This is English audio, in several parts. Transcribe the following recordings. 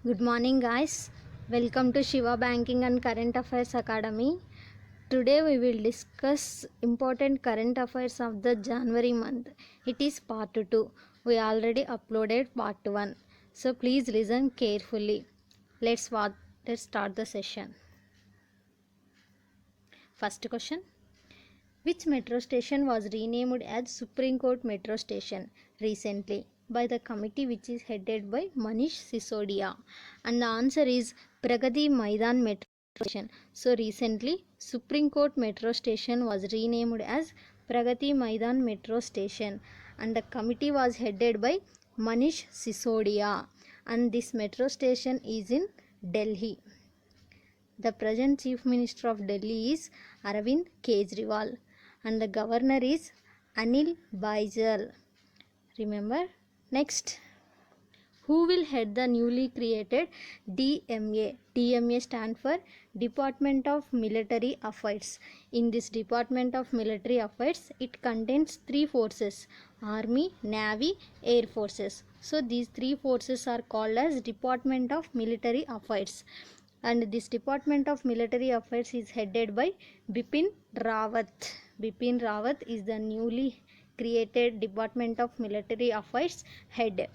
Good morning, guys. Welcome to Shiva Banking and Current Affairs Academy. Today we will discuss important current affairs of the January month. It is part 2. We already uploaded part 1. So please listen carefully. Let's start the session. First question. Which metro station was renamed as Supreme Court Metro Station recently by the committee which is headed by Manish Sisodia? And the answer is Pragati Maidan Metro Station. So recently Supreme Court Metro Station was renamed as Pragati Maidan Metro Station and the committee was headed by Manish Sisodia, and this metro station is in Delhi. The present Chief Minister of Delhi is Arvind Kejriwal and the Governor is Anil Baijal. Remember? Next, who will head the newly created DMA? DMA stands for Department of Military Affairs. In this Department of Military Affairs, it contains three forces: Army, Navy, Air Forces. So these three forces are called as Department of Military Affairs. And this Department of Military Affairs is headed by Bipin Rawat. Bipin Rawat is the newly created Department of Military Affairs head,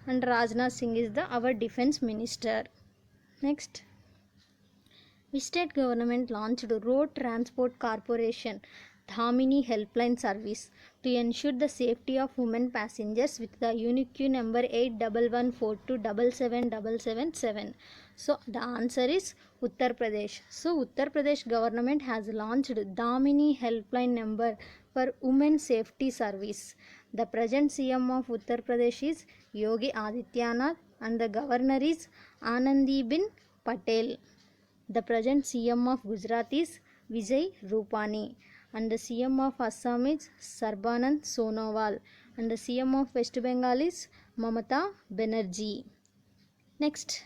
and Rajnath Singh is our defense minister. Next, which state government launched Road Transport Corporation Dhamini Helpline Service to ensure the safety of women passengers with the unique number 8114277777. So the answer is Uttar Pradesh. So Uttar Pradesh government has launched Dhamini Helpline number for women safety service. The present CM of Uttar Pradesh is Yogi Adityanath and the governor is Anandibin Patel. The present CM of Gujarat is Vijay Rupani and the CM of Assam is Sarbanand Sonowal and the CM of West Bengal is Mamata Banerjee. Next,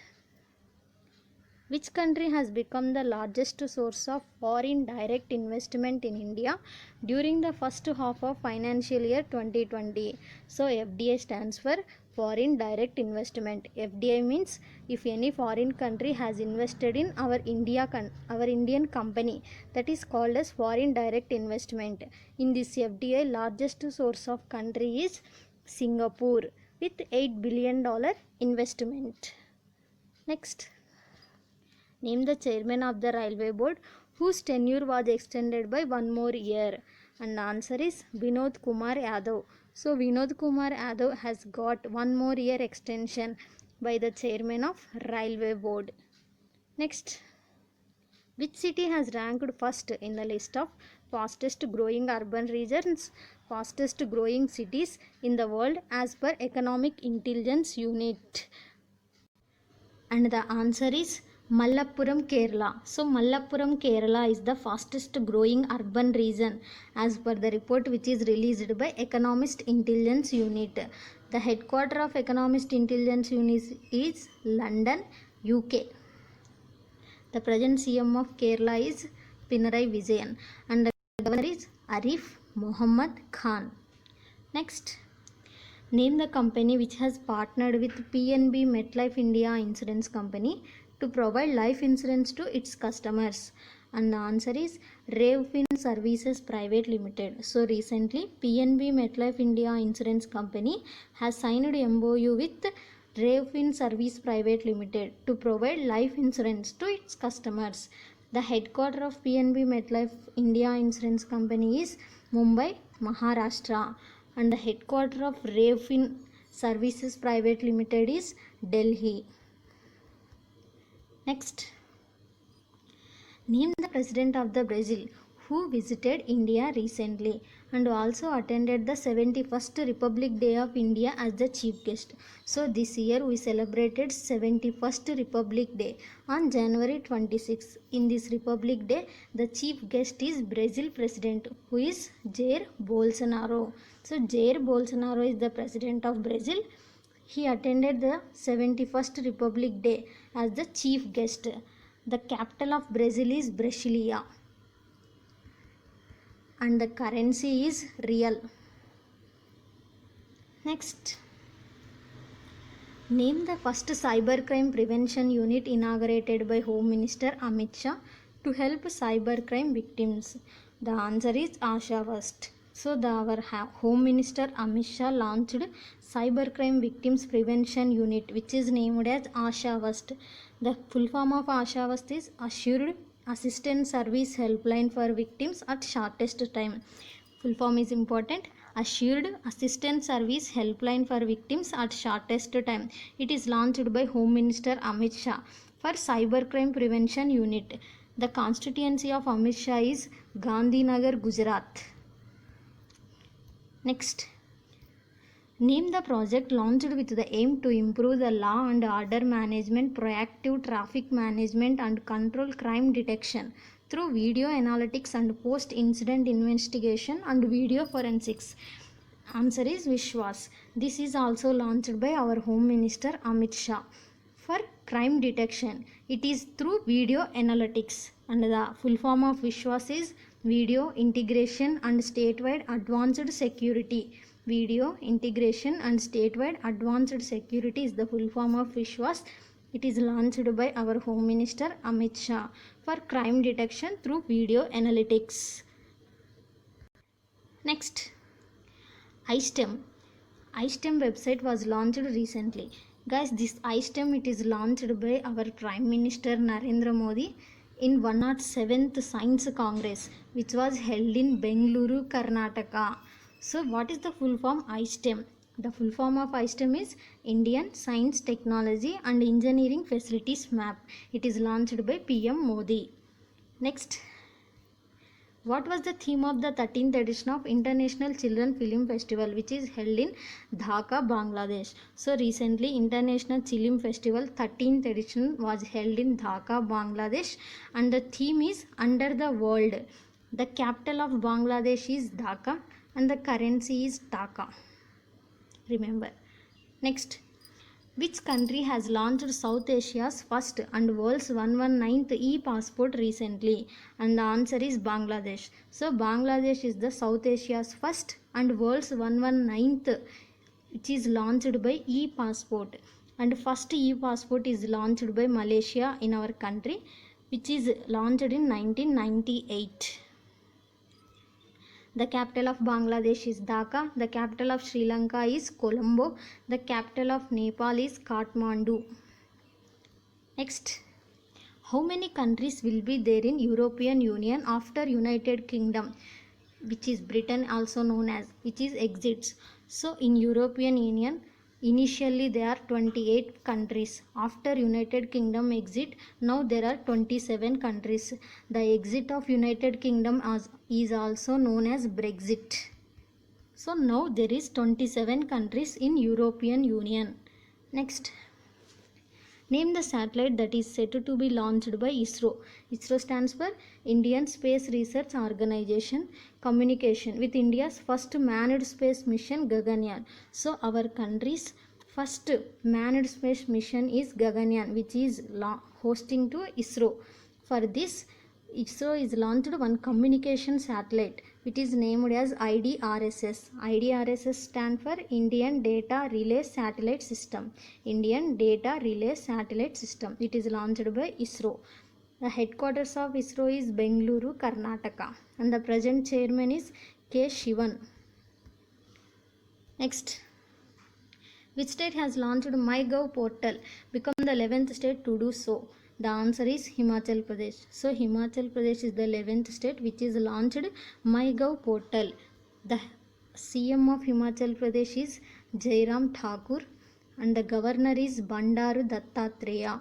which country has become the largest source of foreign direct investment in India during the first half of financial year 2020? So FDI stands for foreign direct investment. FDI means if any foreign country has invested in our Indian company, that is called as foreign direct investment. In this FDI, largest source of country is Singapore with $8 billion investment. Next, name the chairman of the railway board whose tenure was extended by one more year. And the answer is Vinod Kumar Yadav. So Vinod Kumar Yadav has got one more year extension by the chairman of railway board. Next, which city has ranked first in the list of fastest growing urban regions, fastest growing cities in the world as per Economic Intelligence Unit? And the answer is Malappuram, Kerala. So Malappuram, Kerala is the fastest growing urban region as per the report which is released by Economist Intelligence Unit. The headquarter of Economist Intelligence Unit is London, UK. The present CM of Kerala is Pinarayi Vijayan and the governor is Arif Muhammad Khan. Next, name the company which has partnered with PNB MetLife India Insurance Company to provide life insurance to its customers. And the answer is Revfin Services Private Limited. So recently PNB MetLife India Insurance Company has signed MOU with Revfin Service Private Limited to provide life insurance to its customers. The headquarter of PNB MetLife India Insurance Company is Mumbai, Maharashtra, and the headquarter of Revfin Services Private Limited is Delhi. Next, name the president of the Brazil who visited India recently and also attended the 71st Republic Day of India as the chief guest. So this year we celebrated 71st Republic Day on January 26. In this Republic Day, the chief guest is Brazil president who is Jair Bolsonaro. So Jair Bolsonaro is the president of Brazil. He attended the 71st Republic Day as the chief guest. The capital of Brazil is Brasilia and the currency is real. Next, Name the first cybercrime prevention unit inaugurated by Home Minister Amit Shah to help cybercrime victims. The answer is Asha First. So our Home Minister Amit Shah launched Cybercrime Victims Prevention Unit, which is named as Asha First. The full form of Asha First is Assured Assistance Service Helpline for Victims at Shortest Time. Full form is important. Assured Assistance Service Helpline for Victims at Shortest Time. It is launched by Home Minister Amit Shah for Cybercrime Prevention Unit. The constituency of Amit Shah is Gandhinagar, Gujarat. Next, name the project launched with the aim to improve the law and order management, proactive traffic management and control crime detection through video analytics and post-incident investigation and video forensics. Answer is Vishwas. This is also launched by our Home Minister Amit Shah. For crime detection, it is through video analytics, and the full form of Vishwas is Video Integration and Statewide Advanced Security. Video Integration and Statewide Advanced Security is the full form of Vishwas. It is launched by our Home Minister Amit Shah for crime detection through video analytics. Next, iSTEM. iSTEM website was launched recently. Guys, this iSTEM, it is launched by our Prime Minister Narendra Modi in 107th Science Congress, which was held in Bengaluru, Karnataka. So what is the full form iSTEM? The full form of iSTEM is Indian Science, Technology and Engineering Facilities Map. It is launched by PM Modi. Next, what was the theme of the 13th edition of International Children Film Festival, which is held in Dhaka, Bangladesh? So recently International Film Festival 13th edition was held in Dhaka, Bangladesh, and the theme is Under the World. The capital of Bangladesh is Dhaka and the currency is Taka. Remember. Next, which country has launched South Asia's first and world's 119th e-passport recently? And the answer is Bangladesh. So Bangladesh is the South Asia's first and world's 119th, which is launched by e-passport. And first e-passport is launched by Malaysia in our country, which is launched in 1998. The capital of Bangladesh is Dhaka. The capital of Sri Lanka is Colombo. The capital of Nepal is Kathmandu. Next, how many countries will be there in European Union after United Kingdom, which is Britain also known as, which is exits? So in European Union, initially there are 28 countries. After United Kingdom exit, now there are 27 countries. The exit of United Kingdom is also known as Brexit. So now there is 27 countries in European Union. Next, name the satellite that is set to be launched by ISRO. ISRO stands for Indian Space Research Organization. Communication with India's first manned space mission Gaganyaan. So our country's first manned space mission is Gaganyaan, which is hosting to ISRO. For this, ISRO is launched one communication satellite, which is named as IDRSS. IDRSS stands for Indian Data Relay Satellite System. Indian Data Relay Satellite System. It is launched by ISRO. The headquarters of ISRO is Bengaluru, Karnataka, and the present chairman is K. Shivan. Next, which state has launched MyGov portal, become the 11th state to do so? The answer is Himachal Pradesh. So Himachal Pradesh is the 11th state which is launched MyGov portal. The CM of Himachal Pradesh is Jairam Thakur and the governor is Bandaru Dattatreya.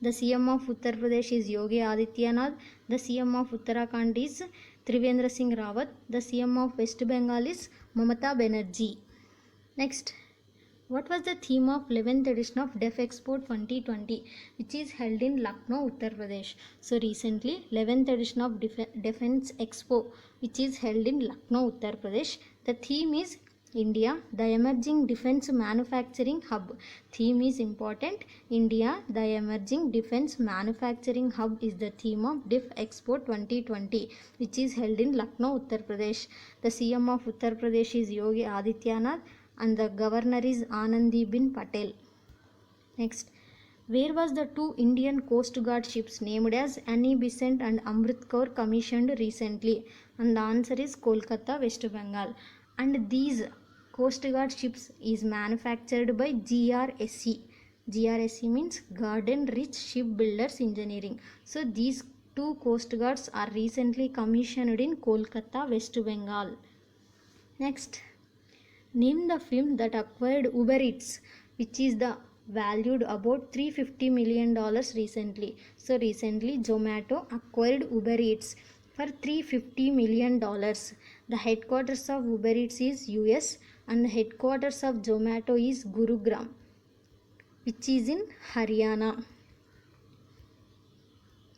The CM of Uttar Pradesh is Yogi Adityanath. The CM of Uttarakhand is Trivendra Singh Rawat. The CM of West Bengal is Mamata Banerjee. Next, what was the theme of 11th edition of Def Expo 2020, which is held in Lucknow, Uttar Pradesh? So recently 11th edition of Defense Expo, which is held in Lucknow, Uttar Pradesh. The theme is India, the emerging defense manufacturing hub. Theme is important. India, the emerging defense manufacturing hub is the theme of Def Expo 2020, which is held in Lucknow, Uttar Pradesh. The CM of Uttar Pradesh is Yogi Adityanath and the governor is Anandiben Patel. Next, where was the two Indian Coast Guard ships named as Annie Besant and Amrit Kaur commissioned recently? And the answer is Kolkata, West Bengal. And these Coast Guard ships is manufactured by GRSE. GRSE means Garden Rich Shipbuilders Engineering. So these two Coast Guards are recently commissioned in Kolkata, West Bengal. Next, name the film that acquired Uber Eats, which is the valued about $350 million recently. So recently Zomato acquired Uber Eats for $350 million. The headquarters of Uber Eats is US and the headquarters of Zomato is Gurugram, which is in Haryana.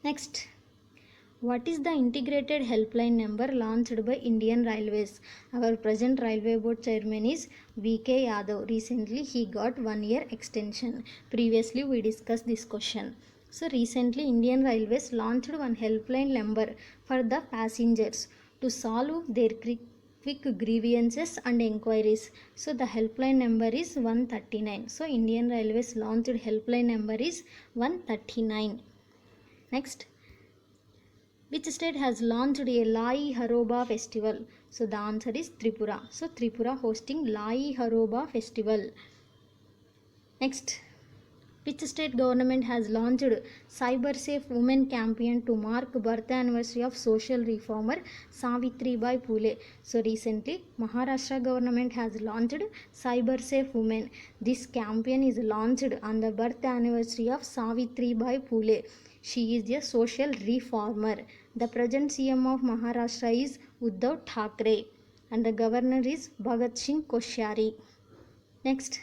Next, what is the integrated helpline number launched by Indian Railways? Our present Railway Board chairman is VK Yadav. Recently he got 1 year extension. Previously we discussed this question. So recently Indian Railways launched one helpline number for the passengers to solve their quick grievances and inquiries. So the helpline number is 139. So Indian Railways launched helpline number is 139. Next, which state has launched a Lai Haroba festival? So the answer is Tripura. So Tripura hosting Lai Haroba festival. Next, which state government has launched Cyber Safe Women campaign to mark birth anniversary of social reformer Savitribai Phule? So recently Maharashtra government has launched Cyber Safe Women. This campaign is launched on the birth anniversary of Savitribai Phule. She is a social reformer. The present CM of Maharashtra is Uddhav Thackeray and the governor is Bhagat Singh Koshyari. Next,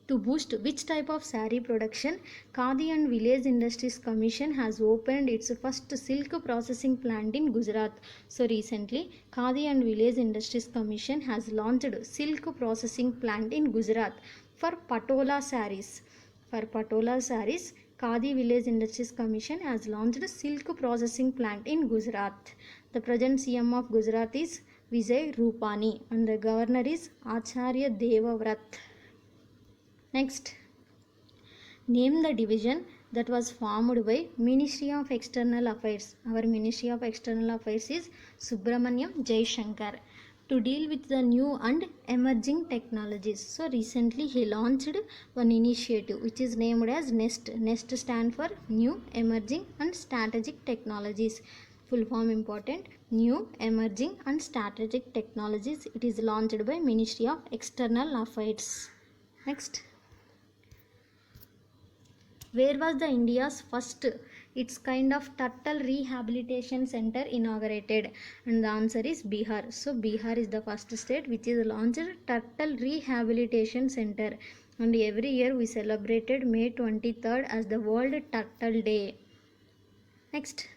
to boost which type of saree production, Khadi and Village Industries Commission has opened its first silk processing plant in Gujarat. So recently, Khadi and Village Industries Commission has launched silk processing plant in Gujarat for Patola sarees. For Patola sarees, Khadi Village Industries Commission has launched silk processing plant in Gujarat. The present CM of Gujarat is Vijay Rupani and the governor is Acharya Devavrat. Next, name the division that was formed by Ministry of External Affairs. Our Ministry of External Affairs is Subramaniam Jaishankar to deal with the new and emerging technologies. So recently he launched one initiative which is named as NEST. NEST stand for New, Emerging and Strategic Technologies. Full form important, New, Emerging and Strategic Technologies. It is launched by Ministry of External Affairs. Next, where was the India's first its kind of turtle rehabilitation center inaugurated? And the answer is Bihar. So Bihar is the first state which is launched turtle rehabilitation center, and every year we celebrated May 23rd as the World Turtle Day. Next,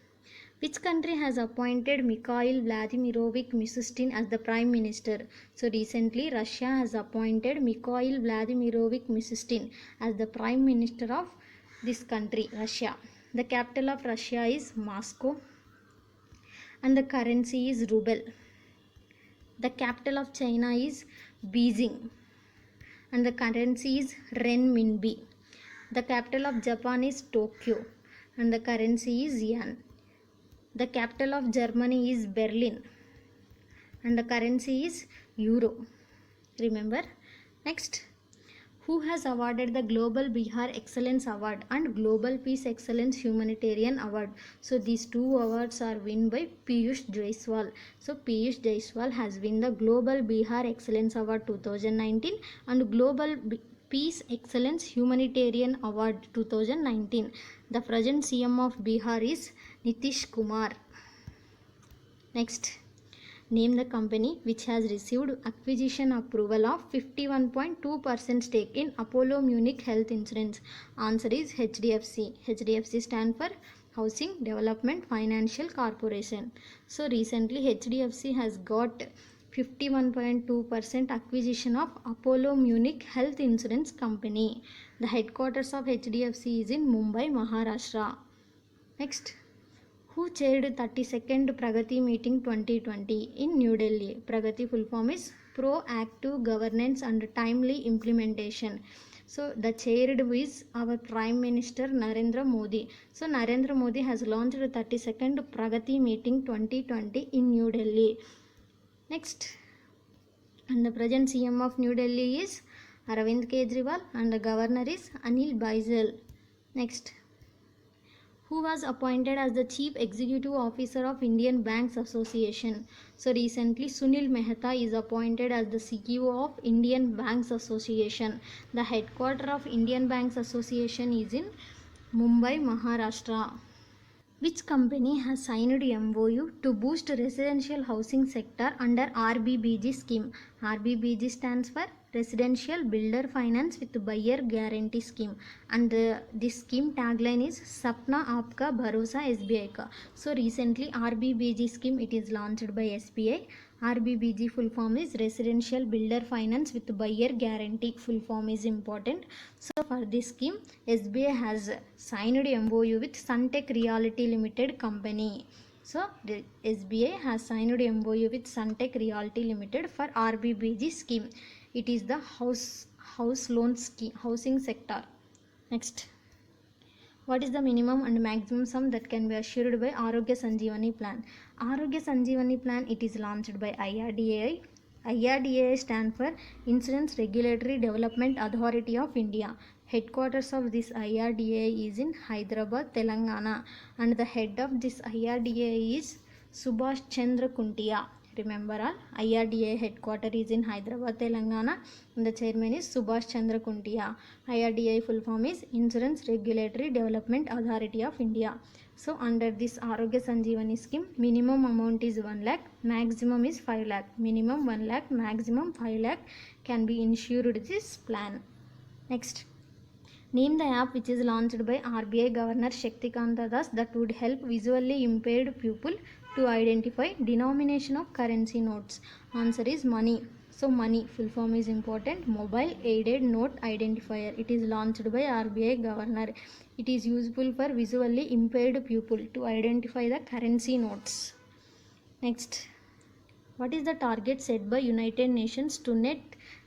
which country has appointed Mikhail Vladimirovich Mishustin as the Prime Minister? So recently Russia has appointed Mikhail Vladimirovich Mishustin as the Prime Minister of this country, Russia. The capital of Russia is Moscow and the currency is ruble. The capital of China is Beijing and the currency is renminbi. The capital of Japan is Tokyo and the currency is yen. The capital of Germany is Berlin and the currency is euro. Remember. Next, who has awarded the Global Bihar Excellence Award and Global Peace Excellence Humanitarian Award? So these two awards are won by Piyush Jaiswal. So Piyush Jaiswal has won the Global Bihar Excellence Award 2019 and Global Peace Excellence Humanitarian Award 2019. The present CM of Bihar is Nitish Kumar. Next, name the company which has received acquisition approval of 51.2% stake in Apollo Munich Health Insurance. Answer is HDFC. HDFC stand for Housing Development Financial Corporation. So recently HDFC has got 51.2% acquisition of Apollo Munich Health Insurance Company. The headquarters of HDFC is in Mumbai, Maharashtra. Next, who chaired 32nd Pragati meeting 2020 in New Delhi? Pragati full form is Proactive Governance and Timely Implementation. So the chaired is our Prime Minister Narendra Modi. So Narendra Modi has launched the 32nd Pragati meeting 2020 in New Delhi. Next, and the present CM of New Delhi is Arvind Kejriwal and the governor is Anil Baijal. Next, who was appointed as the Chief Executive Officer of Indian Banks Association. So recently Sunil Mehta is appointed as the CEO of Indian Banks Association. The headquarters of Indian Banks Association is in Mumbai, Maharashtra. Which company has signed MOU to boost residential housing sector under RBBG scheme? RBBG stands for Residential Builder Finance with Buyer Guarantee Scheme, and this scheme tagline is Sapna Aapka Bharosa SBI Ka. So recently RBBG scheme it is launched by SBI. RBBG full form is Residential Builder Finance with Buyer Guarantee. Full form is important. So for this scheme, SBI has signed MOU with Suntech Realty Limited company. So the SBI has signed MOU with Suntech Realty Limited for RBBG scheme. It is the house loan scheme, housing sector. Next, what is the minimum and maximum sum that can be assured by Arogya Sanjeevani plan? Arogya Sanjeevani plan it is launched by IRDAI. IRDAI stand for Insurance Regulatory Development Authority of India. Headquarters of this IRDAI is in Hyderabad, Telangana, and the head of this IRDAI is Subhash Chandra Kuntia. Remember all, IRDAI headquarters is in Hyderabad, Telangana, and the chairman is Subhash Chandra Kuntia. IRDAI full form is Insurance Regulatory Development Authority of India. So under this Arogya Sanjeevani scheme, minimum amount is 1 lakh, maximum is 5 lakh. Minimum 1 lakh, maximum 5 lakh can be insured this plan. Next, name the app which is launched by RBI Governor Shaktikanta Das that would help visually impaired people to identify denomination of currency notes. Answer is Money. So Money full form is important. Mobile aided note identifier. It is launched by RBI Governor. It is useful for visually impaired people to identify the currency notes. Next, what is the target set by United Nations to net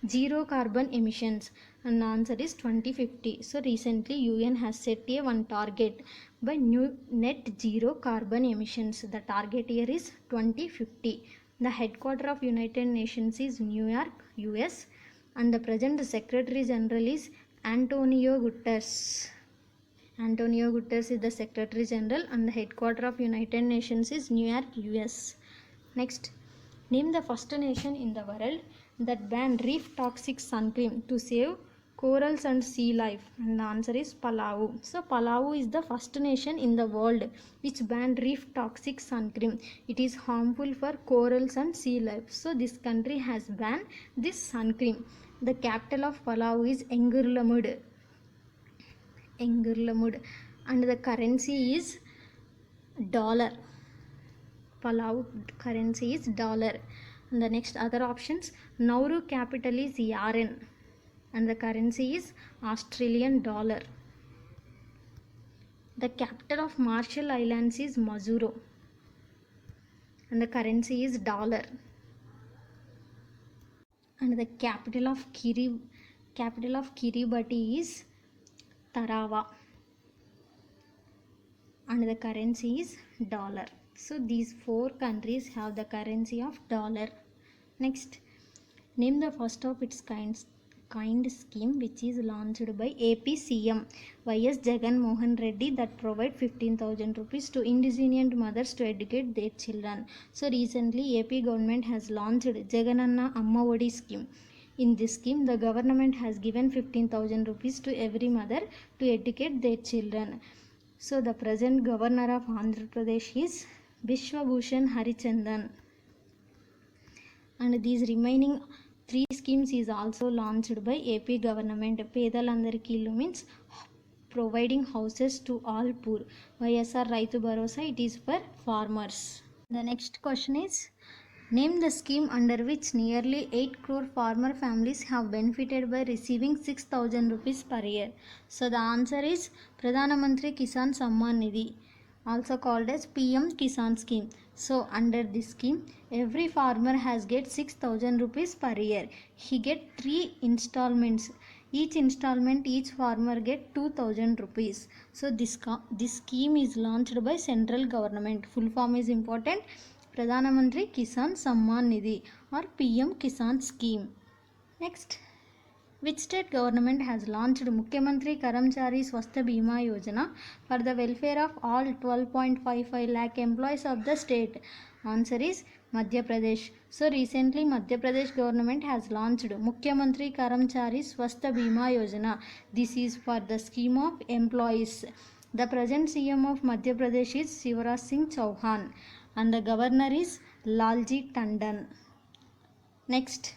zero carbon emissions? And the answer is 2050. So recently UN has set a one target by new net zero carbon emissions. The target year is 2050. The headquarters of United Nations is New York, US, and the present Secretary General is Antonio Guterres. Antonio Guterres is the Secretary General, and the headquarters of United Nations is New York, US. Next, name the first nation in the world that banned reef toxic sun cream to save corals and sea life, and the answer is Palau. So Palau is the first nation in the world which banned reef toxic sun cream. It is harmful for corals and sea life. So this country has banned this sun cream. The capital of Palau is Engurlamud. Engurlamud, and the currency is dollar. Palau currency is dollar. And the next other options, Nauru capital is Yaren, and the currency is Australian dollar. The capital of Marshall Islands is Majuro, and the currency is dollar. And the capital of Kiribati is Tarawa, and the currency is dollar. So these four countries have the currency of dollar. Next, name the first of its kind scheme which is launched by AP CM YS Jagan Mohan Reddy that provide 15,000 rupees to indigenous mothers to educate their children. So recently AP government has launched Jagananna Amma Odi scheme. In this scheme, the government has given 15,000 rupees to every mother to educate their children. So the present governor of Andhra Pradesh is Vishwabhushan Harichandan. And these remaining three schemes is also launched by AP government. Pedalandariki Illu means providing houses to all poor. YSR Raitu Bharosa, it is for farmers. The next question is, name the scheme under which nearly 8 crore farmer families have benefited by receiving 6,000 rupees per year. So the answer is Pradhana Mantri Kisan Samman Nidhi, also called as PM Kisan scheme. So under this scheme, every farmer has get 6,000 rupees per year. He get 3 installments. each installment each farmer get 2000 rupees. So this scheme is launched by central government. Full form is important: Pradhan Mantri Kisan Samman Nidhi or PM Kisan scheme. Next, which state government has launched Mukhyamantri Karamchari Swasthya Bima Yojana for the welfare of all 12.55 lakh employees of the state? Answer is Madhya Pradesh. So recently Madhya Pradesh government has launched Mukhyamantri Karamchari Swasthya Bima Yojana. This is for the scheme of employees. The present CM of Madhya Pradesh is Shivraj Singh Chauhan and the governor is Lalji Tandon. Next,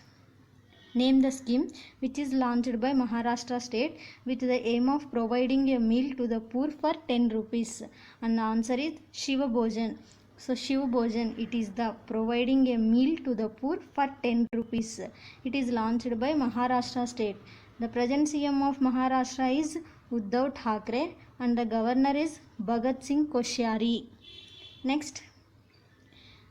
name the scheme which is launched by Maharashtra state with the aim of providing a meal to the poor for 10 rupees. And the answer is Shiva Bhojan. So Shiva Bhojan, it is the providing a meal to the poor for 10 rupees. It is launched by Maharashtra state. The present CM of Maharashtra is Uddhav Thackeray and the governor is Bhagat Singh Koshyari. Next,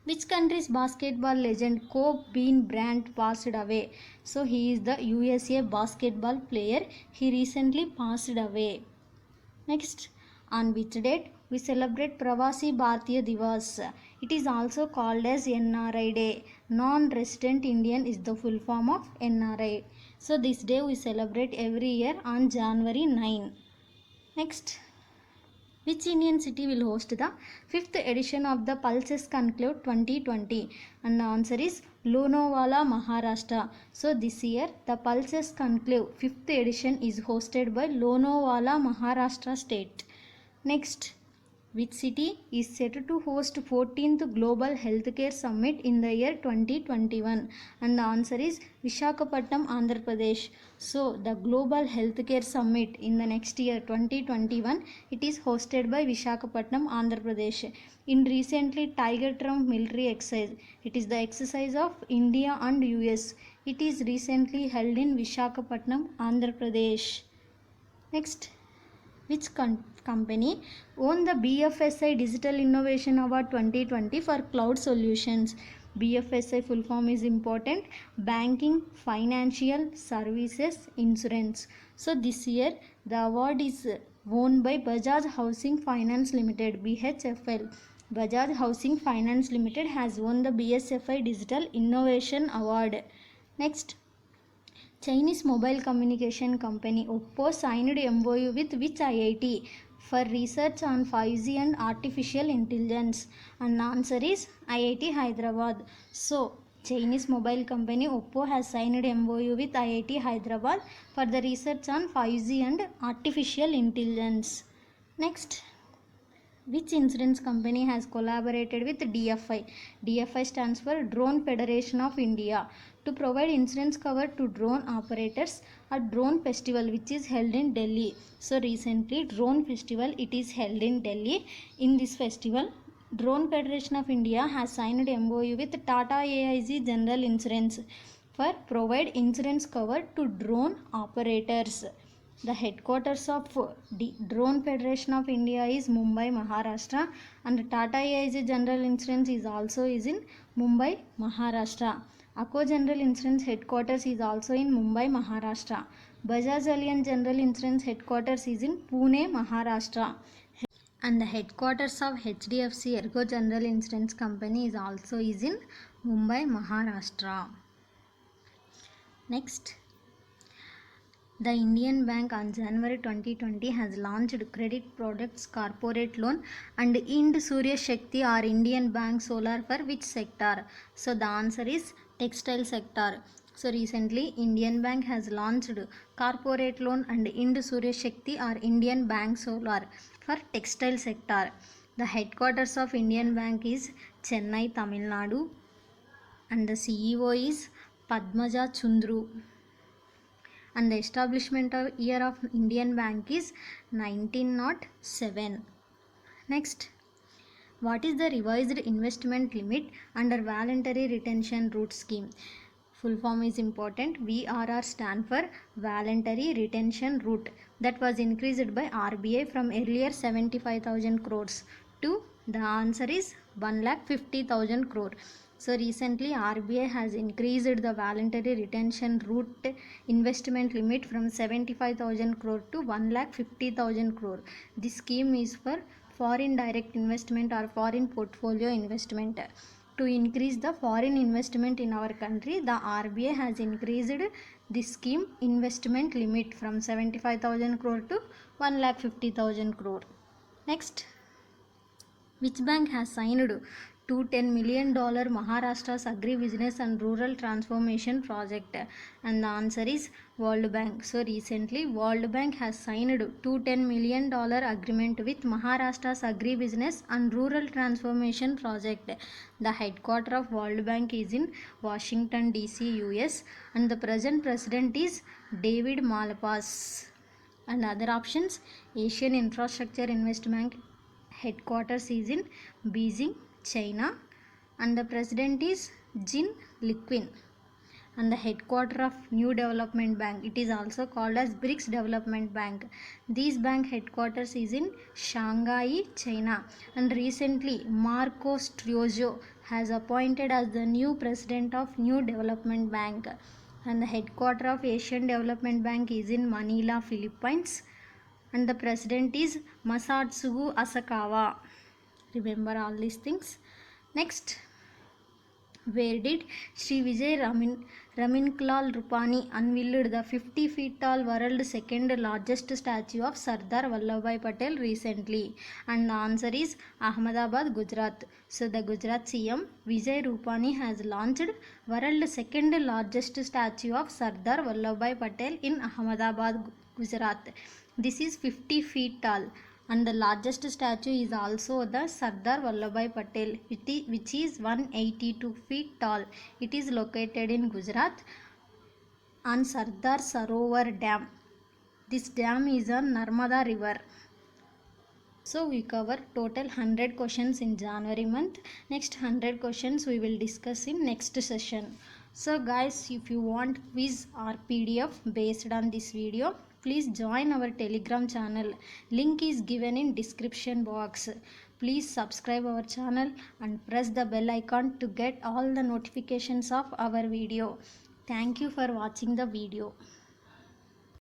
which country's basketball legend Kobe Bryant passed away? So he is the USA basketball player. He recently passed away. Next, on which date we celebrate Pravasi Bharatiya Divas? It is also called as NRI Day. Non-resident Indian is the full form of NRI. So this day we celebrate every year on January 9. Next, which Indian city will host the 5th edition of the Pulses Conclave 2020? And the answer is Lonavala, Maharashtra. So this year the Pulses Conclave 5th edition is hosted by Lonavala, Maharashtra state. Next, which city is set to host 14th Global Healthcare Summit in the year 2021? And the answer is Visakhapatnam, Andhra Pradesh. So the Global Healthcare Summit in the next year 2021, it is hosted by Visakhapatnam, Andhra Pradesh. In recently Tiger Trump military exercise, it is the exercise of India and US. It is recently held in Visakhapatnam, Andhra Pradesh. Next, which company won the BFSI Digital Innovation Award 2020 for cloud solutions? BFSI full form is important: banking, financial services, insurance. So this year the award is won by Bajaj Housing Finance Limited, BHFL. Bajaj Housing Finance Limited has won the BSFI Digital Innovation Award. Next, Chinese mobile communication company Oppo signed MOU with which IIT for research on 5G and artificial intelligence? And the answer is IIT Hyderabad. So Chinese mobile company Oppo has signed MOU with IIT Hyderabad for the research on 5G and artificial intelligence. Next, which insurance company has collaborated with DFI? DFI stands for Drone Federation of India to provide insurance cover to drone operators at Drone Festival which is held in Delhi. So recently Drone Festival it is held in Delhi. In this festival, Drone Federation of India has signed MOU with Tata AIG General Insurance for provide insurance cover to drone operators. The headquarters of Drone Federation of India is Mumbai, Maharashtra, and Tata AIG General Insurance is also in Mumbai, Maharashtra. Acko General Insurance headquarters is also in Mumbai, Maharashtra. Bajaj Allianz General Insurance headquarters is in Pune, Maharashtra. And the headquarters of HDFC Ergo General Insurance Company is also in Mumbai, Maharashtra. Next, the Indian Bank on January 2020 has launched credit products, corporate loan and Ind Surya Shakti or Indian Bank Solar for which sector? So the answer is textile sector. So recently Indian Bank has launched corporate loan and Ind Surya Shakti or Indian Bank Solar for textile sector. The headquarters of Indian Bank is Chennai, Tamil Nadu, and the CEO is Padmaja Chundru. And the establishment year of Indian Bank is 1907. Next, what is the revised investment limit under voluntary retention route scheme? Full form is important. VRR stand for voluntary retention route, that was increased by RBI from earlier 75,000 crores to the answer is 1,50,000 crore. So recently RBI has increased the voluntary retention route investment limit from 75,000 crore to 1,50,000 crore. This scheme is for foreign direct investment or foreign portfolio investment. To increase the foreign investment in our country, the RBI has increased this scheme investment limit from 75,000 crore to 1,50,000 crore. Next, which bank has signed to $10 million Maharashtra's agribusiness and rural transformation project? And the answer is World Bank. So recently World Bank has signed to $10 million agreement with Maharashtra's agribusiness and rural transformation project. The headquarters of World Bank is in Washington DC, US, and the present president is David Malpass. And other options, Asian Infrastructure Investment Bank headquarters is in Beijing, China, and the president is Jin Liqin. And the headquarters of New Development Bank, it is also called as BRICS Development Bank. This bank headquarters is in Shanghai, China. And recently Marcos Trujillo has appointed as the new president of New Development Bank. And the headquarters of Asian Development Bank is in Manila, Philippines, and the president is Masatsugu Asakawa. Remember all these things. Next, where did Sri Vijay Raminklal Rupani unveiled the 50 feet tall world's second largest statue of Sardar Vallabhbhai Patel recently? And the answer is Ahmedabad, Gujarat. So the Gujarat CM Vijay Rupani has launched world's second largest statue of Sardar Vallabhbhai Patel in Ahmedabad, Gujarat. This is 50 feet tall. And the largest statue is also the Sardar Vallabhbhai Patel, which is 182 feet tall. It is located in Gujarat on Sardar Sarovar Dam. This dam is on Narmada River. So we cover total 100 questions in January month. Next 100 questions we will discuss in next session. So guys, if you want quiz or PDF based on this video, please join our Telegram channel. Link is given in description box. Please subscribe our channel and press the bell icon to get all the notifications of our video. Thank you for watching the video.